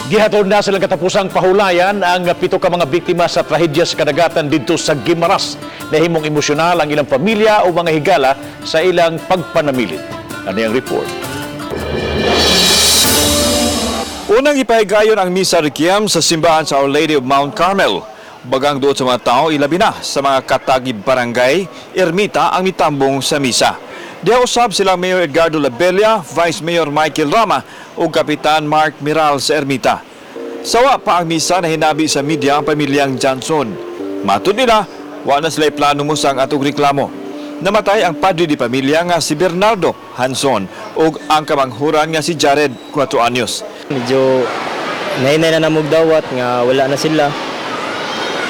Gihatod na silang katapusang pahulayan ang 7 ka mga biktima sa trahedya sa kadagatan didto sa Guimaras. Nahimong emosyonal ang ilang pamilya o mga higala sa ilang pagpanamilit. Ano yung report? Unang ipahigayon ang Misa Requiem sa simbahan sa Our Lady of Mount Carmel. Bagang doon sa mga tao, ilabi na sa mga katagib barangay, ermita ang mitambong sa misa. Diha usab silang Mayor Edgardo Labella, Vice Mayor Michael Rama o Kapitan Mark Miral sa ermita. Sawa pa ang misa na hinabi sa media ang pamilyang Johnson. Matud nila, wa na sila plano mo sang atong reklamo. Namatay ang padre di pamilya nga si Bernardo Hanson o ang kamanghuran nga si Jared 4 anyos. Medyo nahinay na namog dawat nga wala na sila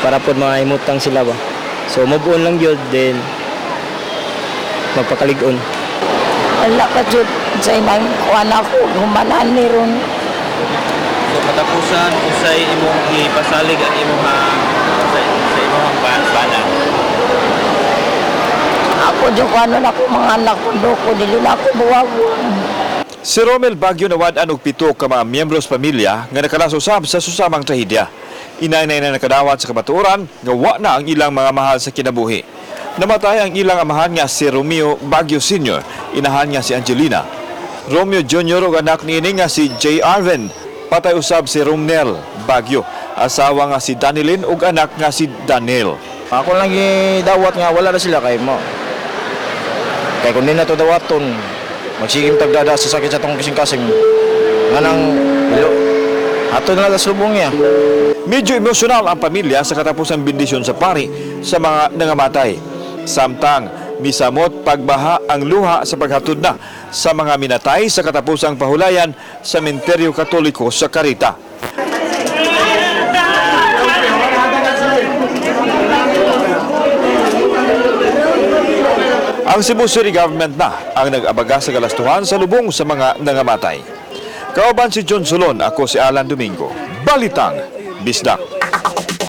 para po mga imutang sila ba. So move on lang yun, then magpakalig-on. Wala ka dyan sa imang kuwan ako, humanan ni ron. So katapusan, usay imong ipasalig ang imong sa imong bana. Ako dyan kuwan ako mga anak ko ko, dili na ako buwawon. Si Romel Baguio nawad-an og 7 ka mga miyembros pamilya nga nakalasosab sa susamang trahedya. Inay na nakadawat sa kabaturan nga wa na ang ilang mga mahal sa kinabuhi. Namatay ang ilang amahan nga si Romeo Baguio Sr., inahan nga si Angelina. Romeo Jr. og anak niini nga si J. Arven. Patay usab si Romnel Baguio, asawa nga si Danilyn ug anak nga si Daniel. Ako lang gidawat nga wala na sila kay mo. Kay kung di na to dawaton, magsigim tagdada sa sakit sa tong kasing-kasing. Nga nang ato na lang sa lubong niya. Medyo emosyonal ang pamilya sa katapusang bendisyon sa pari sa mga nangamatay. Samtang misamot pagbaha ang luha sa paghatod na sa mga minatay sa katapusang pahulayan sa Sementeryo Katoliko sa Carita. Ang Cebu City Government na ang nag-abaga sa galastuhan sa lubong sa mga nangamatay. Kauban si John Solon, ako si Alan Domingo. Balitang Bisdak.